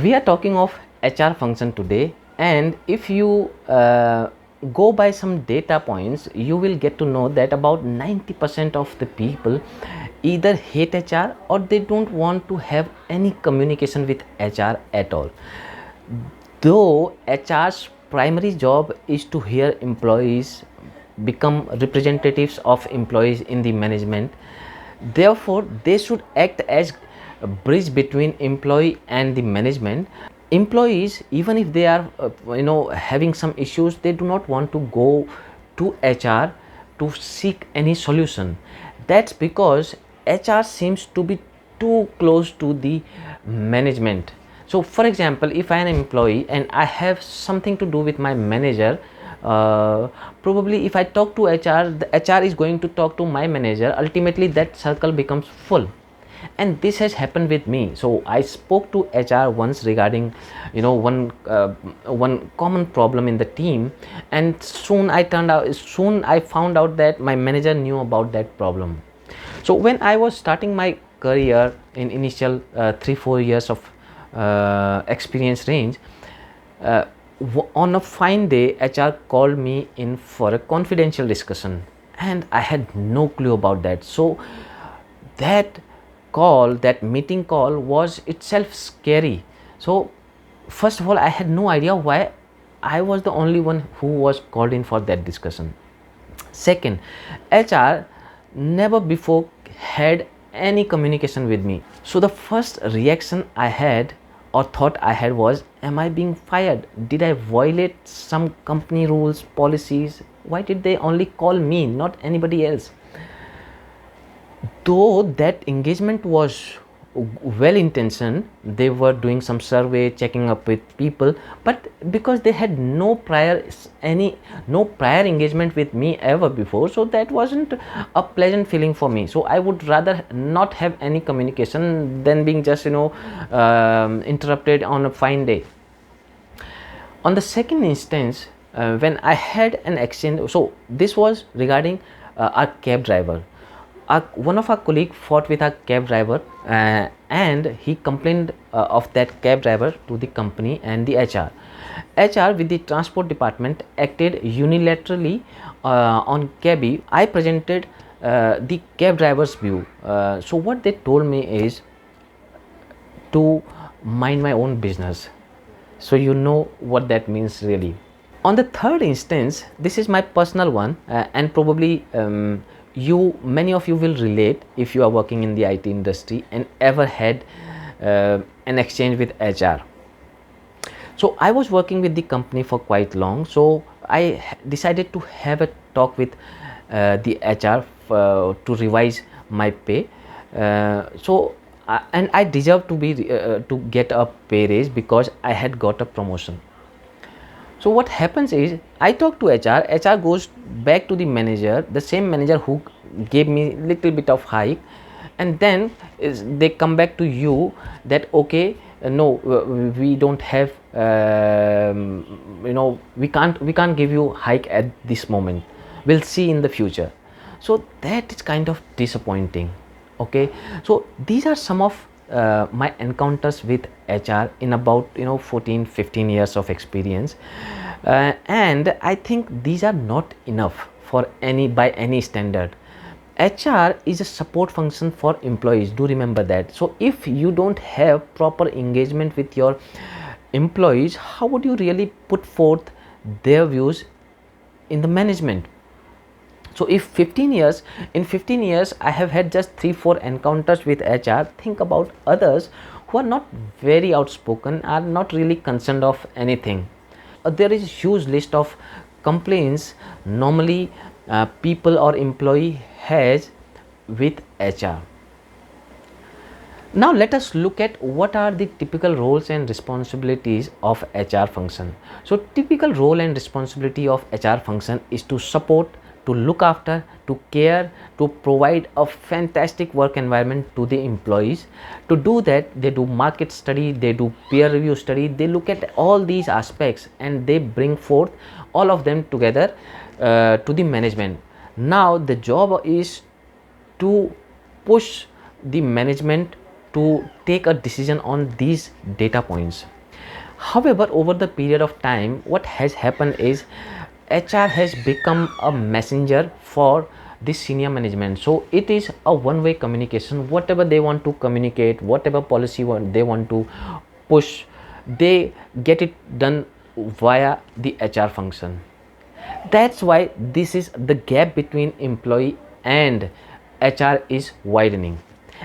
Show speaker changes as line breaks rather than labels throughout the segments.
We are talking of HR function today, and if you go by some data points, you will get to know that about 90% of the people either hate HR or they don't want to have any communication with HR at all. Though HR's primary job is to hear employees become representatives of employees in the management, therefore they should act as a bridge between employee and the management. Employees, even if they are having some issues, they do not want to go to HR to seek any solution. That's because HR seems to be too close to the management. So for example, if I am an employee and I have something to do with my manager, probably if I talk to HR, the HR is going to talk to my manager. Ultimately that circle becomes full, and this has happened with me. So I spoke to HR once regarding one common problem in the team, and soon I found out that my manager knew about that problem. So when I was starting my career in initial 3-4 years of experience range, on a fine day HR called me in for a confidential discussion, and I had no clue about that. So that meeting call was itself scary. So first of all, I had no idea why I was the only one who was called in for that discussion. Second, HR never before had any communication with me. So the first reaction I had or thought I had was, am I being fired? Did I violate some company rules, policies? Why did they only call me, not anybody else? Though that engagement was well intentioned, they were doing some survey, checking up with people, but because they had no prior engagement with me ever before, so that wasn't a pleasant feeling for me. So I would rather not have any communication than being just interrupted on a fine day. On the second instance, when I had an exchange, so this was regarding our cab driver. One of our colleague fought with our cab driver, and he complained of that cab driver to the company and the HR. HR with the transport department acted unilaterally on cabby. I presented the cab driver's view. So what they told me is to mind my own business. So you know what that means really. On the third instance, this is my personal one, and probably many of you will relate if you are working in the IT industry and ever had an exchange with HR. So I was working with the company for quite long, so I decided to have a talk with the HR to revise my pay. And I deserve to get a pay raise because I had got a promotion. So what happens is, I talk to HR goes back to the manager, the same manager who gave me little bit of hike, and then they come back to you that okay, no, we don't have we can't give you hike at this moment, we'll see in the future. So that is kind of disappointing. Okay, so these are some of my encounters with HR in about 14-15 years of experience, and I think these are not enough for by any standard. HR is a support function for employees, do remember that. So if you don't have proper engagement with your employees, how would you really put forth their views in the management? So if in 15 years I have had just 3-4 encounters with HR, think about others who are not very outspoken, are not really concerned of anything. There is a huge list of complaints normally people or employee has with HR. Now let us look at what are the typical roles and responsibilities of HR function. So typical role and responsibility of HR function is to support, to look after, to care, to provide a fantastic work environment to the employees. To do that, they do market study, they do peer review study, they look at all these aspects and they bring forth all of them together to the management. Now the job is to push the management to take a decision on these data points. However, over the period of time, what has happened is HR has become a messenger for the senior management. So it is a one-way communication. Whatever they want to communicate, whatever policy they want to push, they get it done via the HR function. That's why this is the gap between employee and HR is widening,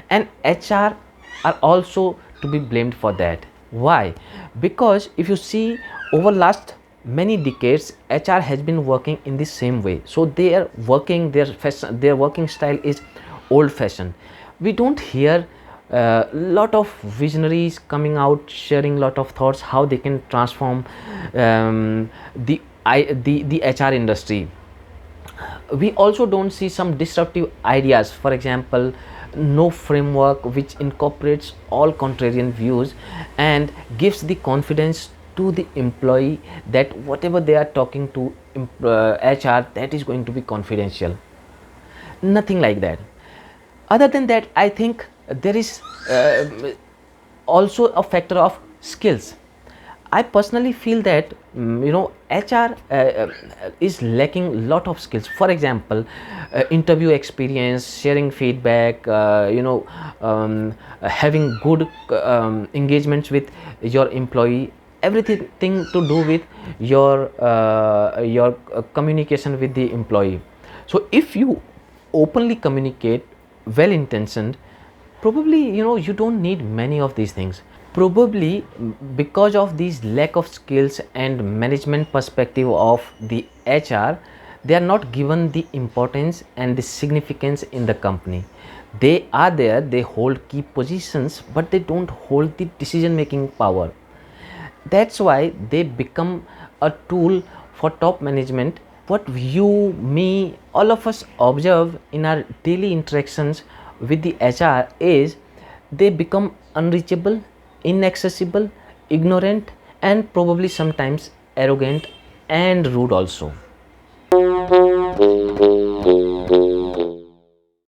and HR are also to be blamed for that. Why? Because if you see, over last many decades, HR has been working in the same way. So they are working, their working style is old fashioned. We don't hear lot of visionaries coming out sharing lot of thoughts how they can transform the HR industry. We also don't see some disruptive ideas, for example, no framework which incorporates all contrarian views and gives the confidence to the employee that whatever they are talking to HR, that is going to be confidential. Nothing like that. Other than that, I think there is also a factor of skills. I personally feel that HR is lacking lot of skills. For example, interview experience, sharing feedback, having good engagements with your employee, everything to do with your communication with the employee. So if you openly communicate, well intentioned, probably you don't need many of these things. Probably because of these lack of skills and management perspective of the HR, they are not given the importance and the significance in the company. They are there, they hold key positions, but they don't hold the decision making power. That's why they become a tool for top management. What you, me, all of us observe in our daily interactions with the HR is they become unreachable, inaccessible, ignorant, and probably sometimes arrogant and rude also.